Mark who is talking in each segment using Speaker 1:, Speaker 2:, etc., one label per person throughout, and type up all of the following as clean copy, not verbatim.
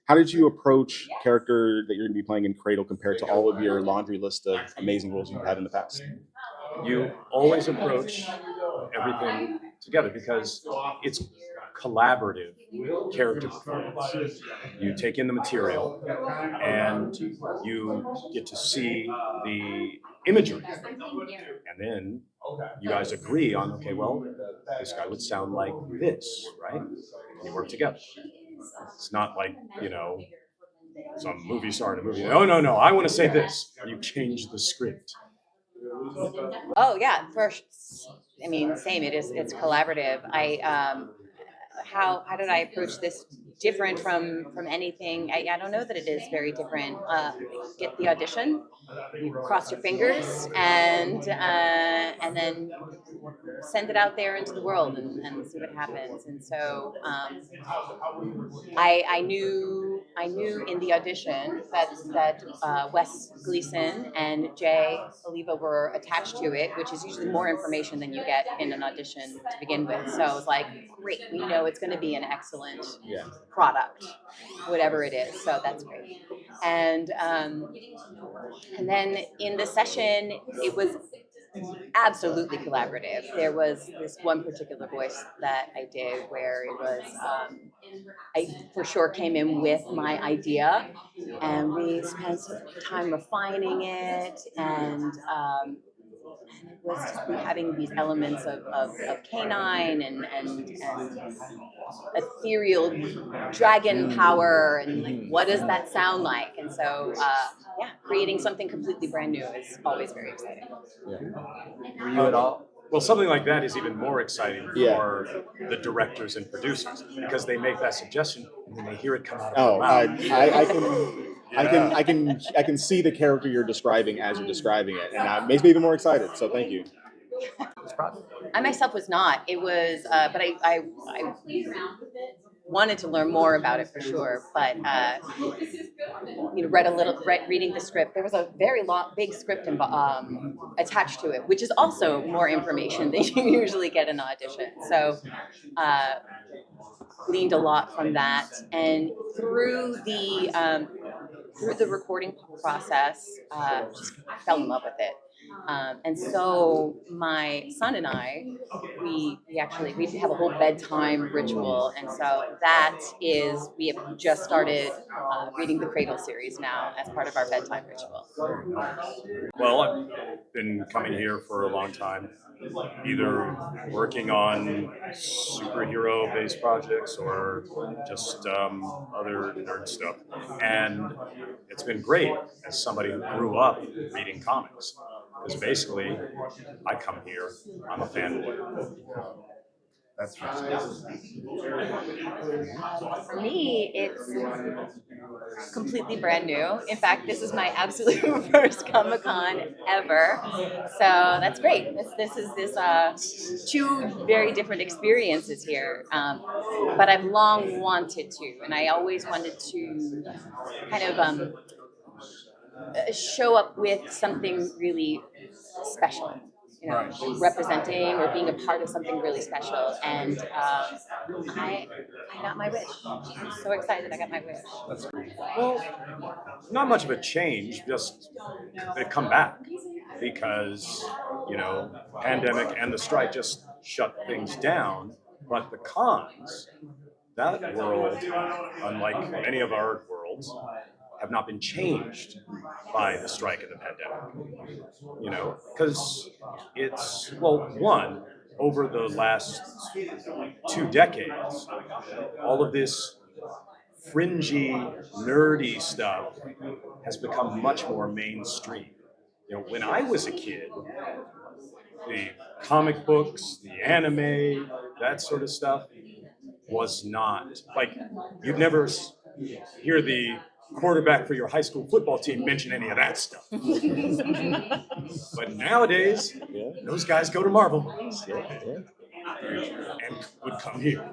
Speaker 1: How did you approach character that you're going to be playing in Cradle compared to all of your laundry list of amazing roles you've had in the past?
Speaker 2: You always approach everything together because it's collaborative character performance. You take in the material and you get to see the imagery, and then you guys agree on, okay, well, this guy would sound like this, right? And you work together. It's not like, some movie star in a movie. Oh, no, I want to say this. You change the script.
Speaker 3: Oh yeah, first. I mean, same. It's collaborative. How did I approach this different from anything? I don't know that it is very different. Get the audition, cross your fingers, and then send it out there into the world and see what happens. And so I knew in the audition that Wes Gleason and Jay Oliva were attached to it, which is usually more information than you get in an audition to begin with. So I was like, great, we know it's going to be an excellent product, whatever it is. So that's great. And then in the session, it was absolutely collaborative. There was this one particular voice that I did where it was, I for sure came in with my idea, and we spent some time refining it, and it was just having these elements of canine and ethereal dragon power, and like, what does that sound like? And so, yeah, creating something completely brand new is always very exciting.
Speaker 1: Yeah.
Speaker 2: Were you at all? Well, something like that is even more exciting for the directors and producers because they make that suggestion and then they hear it come out of their mouth.
Speaker 1: I can see the character you're describing as you're describing it, and it makes me even more excited. So thank you.
Speaker 3: I myself was not. It was, but I wanted to learn more about it for sure. But reading the script. There was a very long, big script attached to it, which is also more information than you usually get in an audition. So gleaned a lot from that, and through the recording process, just fell in love with it. And so my son and I, we have a whole bedtime ritual, and so we have just started reading the Cradle series now as part of our bedtime ritual.
Speaker 2: Well, I've been coming here for a long time, either working on superhero-based projects or just other nerd stuff, and it's been great as somebody who grew up reading comics. Because basically, I come here, I'm a fanboy.
Speaker 1: That's fascinating.
Speaker 3: For me, it's completely brand new. In fact, this is my absolute first Comic-Con ever. So that's great. This is two very different experiences here. But I've long wanted to, and I always wanted to kind of show up with something really special, representing or being a part of something really special. And I got my wish. I'm so excited I got my wish.
Speaker 2: That's great. Well, not much of a change, just they come back because, pandemic and the strike just shut things down. But the cons, that world, unlike many of our worlds, have not been changed by the strike and the pandemic. Because one, over the last 2 decades, all of this fringy, nerdy stuff has become much more mainstream. When I was a kid, the comic books, the anime, that sort of stuff was not, like, you'd never hear the quarterback for your high school football team mention any of that stuff. But nowadays, those guys go to Marvel movies and would come here.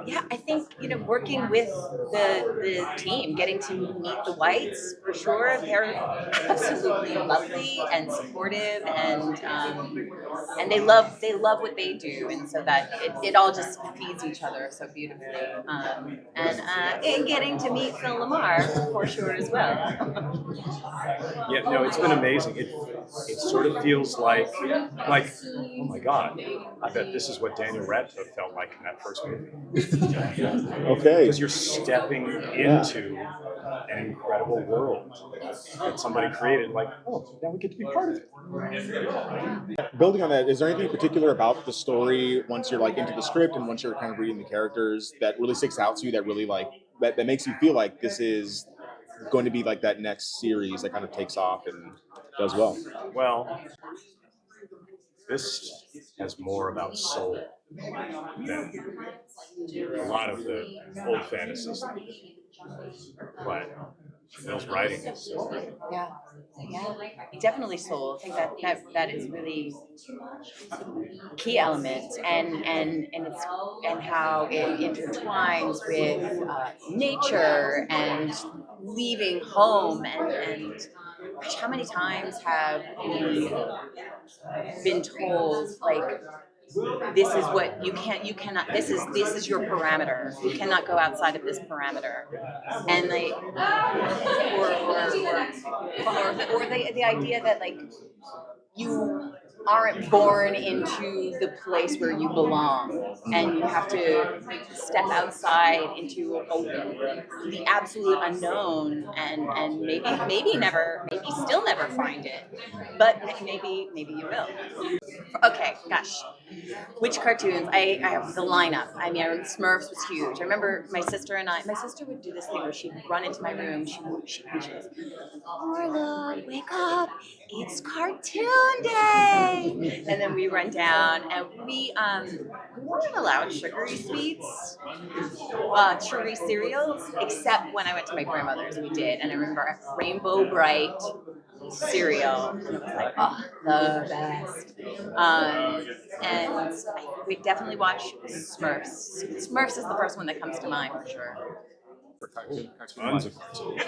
Speaker 3: Yeah, I think working with the team, getting to meet the Whites for sure. They're absolutely lovely and supportive, and and they love what they do, and so that it all just feeds each other so beautifully. And getting to meet Phil LaMarr for sure as well.
Speaker 2: Yeah, no, it's been amazing. It sort of feels like oh my God, I bet this is what Daniel Radcliffe felt like in that first movie.
Speaker 1: Okay.
Speaker 2: Because you're stepping into an incredible world that somebody created. Like, oh, now we get to be part of it.
Speaker 1: Building on that, is there anything particular about the story once you're like into the script and once you're kind of reading the characters that really sticks out to you, that really like that makes you feel like this is going to be like that next series that kind of takes off and does well?
Speaker 2: Well, this has more about soul than a lot of the old fantasies. But Phil's writing is so
Speaker 3: Yeah, yeah, definitely soul. I think that is really key element, and how it intertwines with nature and leaving home, and gosh, how many times have we been told, like, this is what you cannot, this is your parameter, you cannot go outside of this parameter, and like, or the idea that, like, you aren't born into the place where you belong, and you have to step outside into the absolute unknown, and maybe still never find it, but maybe you will. Okay, gosh. Which cartoons? I have the lineup. I mean, Smurfs was huge. I remember my sister would do this thing where she'd run into my room, she goes, Morla, wake up, it's cartoon day. And then we run down, and we weren't allowed sugary sweets, sugary cereals, except when I went to my grandmother's, we did. And I remember Rainbow Bright cereal, and it was like, oh, the best. And we definitely watch Smurfs. Smurfs is the first one that comes to mind for sure.
Speaker 2: tons of cartoons.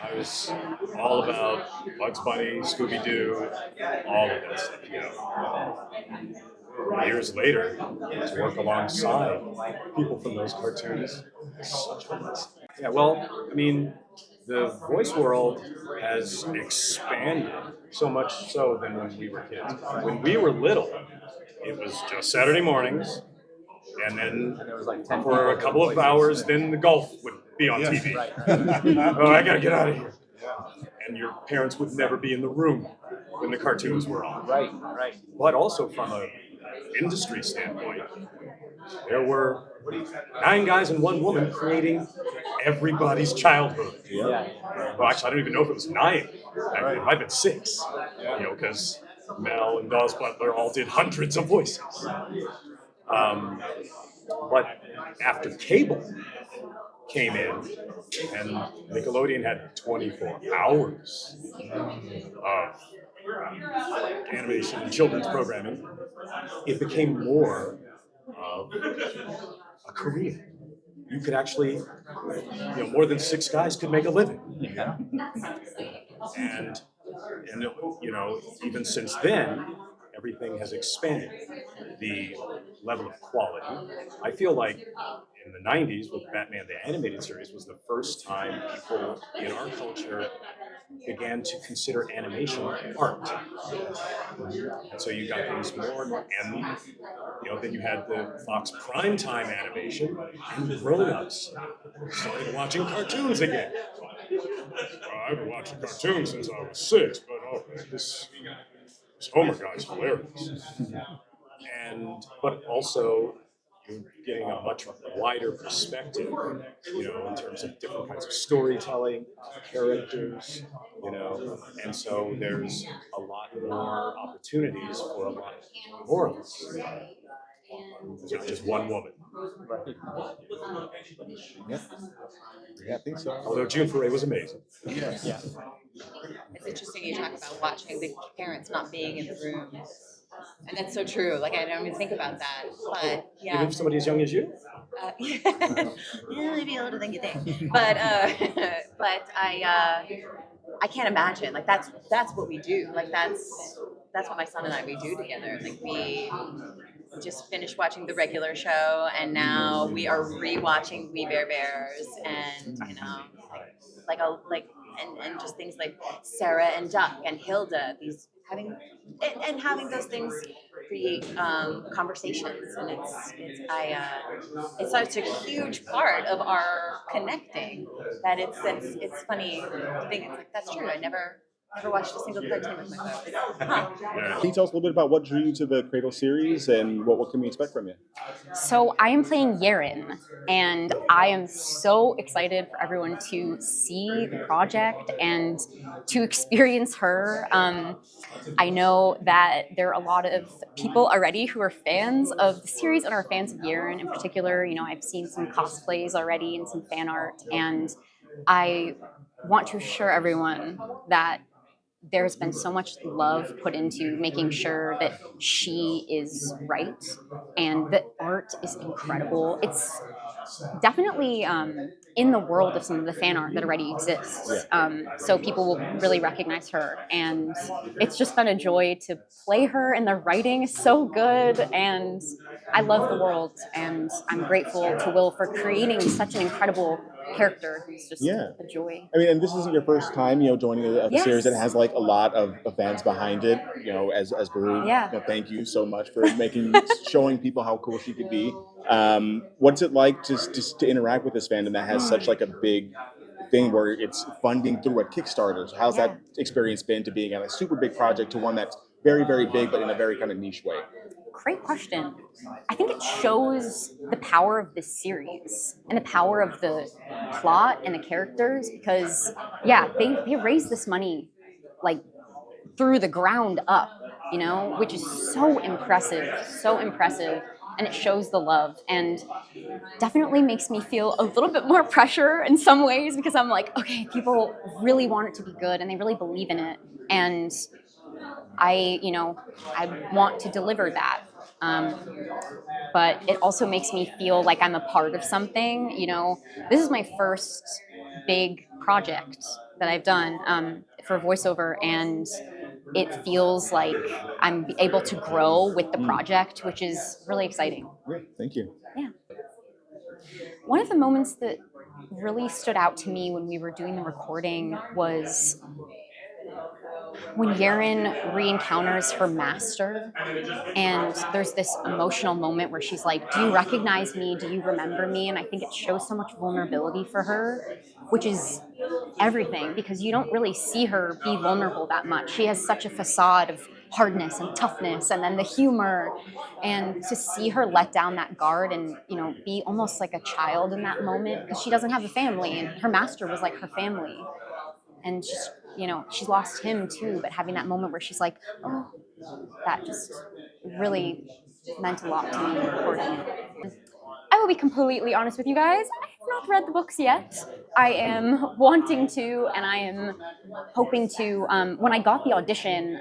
Speaker 2: I was all about Bugs Bunny, Scooby-Doo, all of that stuff, you know. Years later, to work alongside people from those cartoons is such a blessing. Yeah, well, I mean, the voice world has expanded so much so than when we were kids. When we were little, it was just Saturday mornings, and then
Speaker 4: there was like 10
Speaker 2: for a couple of hours, then the golf would be on TV. Oh, I gotta get out of here. And your parents would never be in the room when the cartoons were on.
Speaker 4: Right.
Speaker 2: But also from an industry standpoint, there were 9 guys and 1 woman creating everybody's childhood.
Speaker 4: Yeah.
Speaker 2: Well, actually, I don't even know if it was 9. It might have been 6. You know, because Mel and Dawes Butler all did hundreds of voices. But after cable came in, and Nickelodeon had 24 hours of animation and children's programming, it became more of a career. You could actually, more than 6 guys could make a living.
Speaker 4: Yeah.
Speaker 2: And even since then, everything has expanded. The level of quality. I feel like in the 90s with Batman the Animated Series was the first time people in our culture began to consider animation art. And so you got things more, and then you had the Fox primetime animation, and grown-ups started watching cartoons again. I've been watching cartoons since I was 6, but this Homer guy's hilarious. But also you're getting a much wider perspective, in terms of different kinds of storytelling, characters, and so there's a lot more opportunities for a lot more of us. It's not just one woman.
Speaker 1: Yeah, I think so.
Speaker 2: Although June Foray was amazing.
Speaker 4: Yeah.
Speaker 3: It's interesting you talk about watching the parents not being in the room. And that's so true. Like, I don't even think about that. But yeah.
Speaker 2: Even if somebody as young as you?
Speaker 3: Yeah, maybe older than you think. But I can't imagine. Like, that's what we do. Like, that's that's what my son and I we do together. Like we just finished watching the regular show, and now we are rewatching We Bare Bears, and and just things like Sarah and Duck and Hilda. These having those things create conversations, and it's such a huge part of our connecting that it's funny to think it's like that's true. I never watched a single cartoon with my folks. Huh.
Speaker 1: Can you tell us a little bit about what drew you to the Cradle series and what can we expect from you?
Speaker 4: So I am playing Yeren, and I am so excited for everyone to see the project and to experience her. I know that there are a lot of people already who are fans of the series and are fans of Yeren in particular. You know, I've seen some cosplays already and some fan art, and I want to assure everyone that there's been so much love put into making sure that she is right, and the art is incredible. It's definitely in the world of some of the fan art that already exists. So people will really recognize her. And it's just been a joy to play her, and the writing is so good. And I love the world. And I'm grateful to Will for creating such an incredible character who's just a joy.
Speaker 1: I mean, and this isn't your first time, joining a series that has like a lot of fans behind it. As Baru, thank you so much for showing people how cool she could be. What's it like to interact with this fandom that has such like a big thing where it's funding through a Kickstarter? So how's that experience been to being on a super big project to one that's very, very big, but in a very kind of niche way?
Speaker 4: Great question. I think it shows the power of this series and the power of the plot and the characters, because they raised this money like through the ground up, which is so impressive, and it shows the love, and definitely makes me feel a little bit more pressure in some ways, because I'm like, okay, people really want it to be good and they really believe in it, and I want to deliver that. But it also makes me feel like I'm a part of something. This is my first big project that I've done for voiceover, and it feels like I'm able to grow with the project, which is really exciting.
Speaker 1: Great, thank you.
Speaker 4: Yeah. One of the moments that really stood out to me when we were doing the recording was when Yeren re-encounters her master, and there's this emotional moment where she's like, do you recognize me? Do you remember me? And I think it shows so much vulnerability for her, which is everything, because you don't really see her be vulnerable that much. She has such a facade of hardness and toughness, and then the humor, and to see her let down that guard and be almost like a child in that moment, because she doesn't have a family, and her master was like her family, and just she's lost him too, but having that moment where she's like, oh, that just really meant a lot to me recording it. I will be completely honest with you guys, I have not read the books yet. I am wanting to, and I am hoping to. When I got the audition,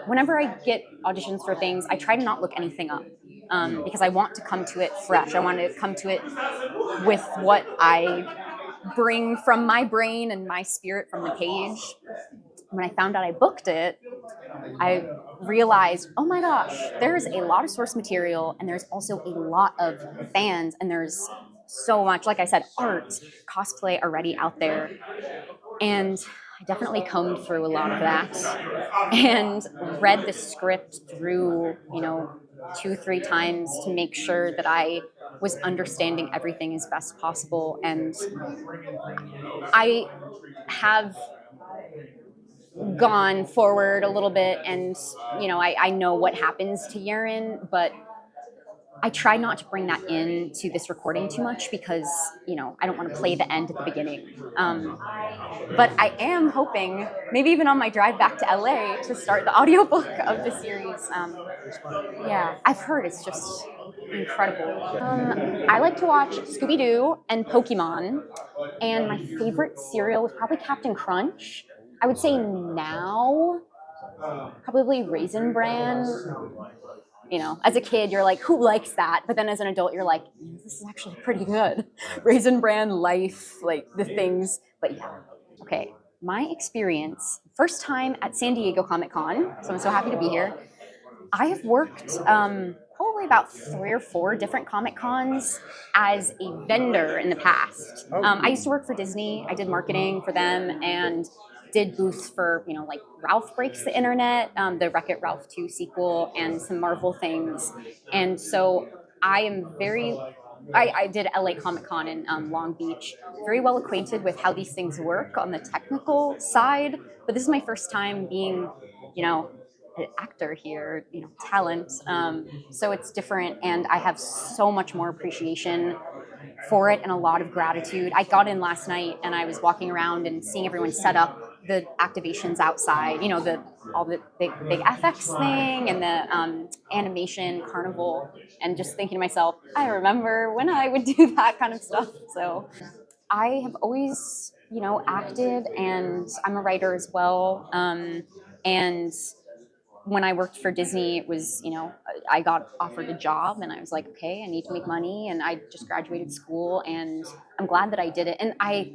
Speaker 4: whenever I get auditions for things, I try to not look anything up, because I want to come to it fresh. I want to come to it with what I bring from my brain and my spirit from the page. When I found out I booked it, I realized, oh my gosh, there's a lot of source material, and there's also a lot of fans, and there's so much, like I said, art, cosplay already out there. And I definitely combed through a lot of that and read the script through, 2-3 times to make sure that I was understanding everything as best possible. And I have gone forward a little bit, and I know what happens to Yeren, but I try not to bring that into this recording too much, because I don't want to play the end at the beginning. But I am hoping, maybe even on my drive back to LA, to start the audiobook of the series. I've heard it's just incredible. I like to watch Scooby-Doo and Pokemon, and my favorite cereal was probably Captain Crunch. I would say now, probably Raisin Bran. As a kid, you're like, who likes that? But then as an adult, you're like, this is actually pretty good. Raisin Bran, Life, like the things. But yeah, okay. my experience, first time at San Diego Comic Con, so I'm so happy to be here. I have worked probably about 3 or 4 different Comic Cons as a vendor in the past. I used to work for Disney. I did marketing for them and did booths for, like Ralph Breaks the Internet, the Wreck-It Ralph 2 sequel, and some Marvel things. And so I am I did LA Comic Con in Long Beach, very well acquainted with how these things work on the technical side. But this is my first time being, an actor here, talent. So it's different, and I have so much more appreciation for it and a lot of gratitude. I got in last night and I was walking around and seeing everyone set up the activations outside, all the big FX thing and the animation carnival, and just thinking to myself, I remember when I would do that kind of stuff. So I have always, acted, and I'm a writer as well. And when I worked for Disney, it was, I got offered a job and I was like, okay, I need to make money. And I just graduated school and I'm glad that I did it. And I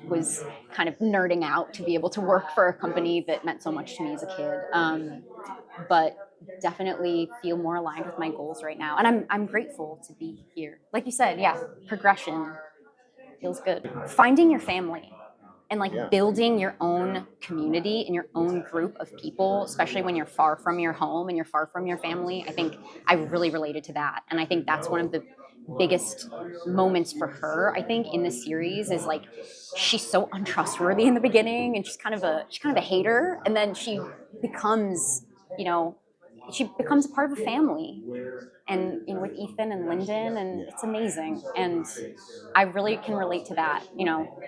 Speaker 4: was kind of nerding out to be able to work for a company that meant so much to me as a kid. But definitely feel more aligned with my goals right now. And I'm grateful to be here. Like you said, yeah, progression feels good. Finding your family and building your own community and your own group of people, especially when you're far from your home and you're far from your family. I think I really related to that. And I think that's one of the biggest moments for her, I think, in the series is she's so untrustworthy in the beginning and she's kind of a hater. And then she becomes, she becomes a part of a family. And with Ethan and Lyndon, and it's amazing. And I really can relate to that,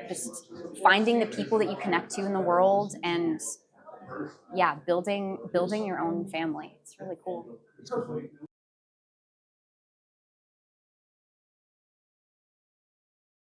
Speaker 4: just finding the people that you connect to in the world and building your own family. It's really cool.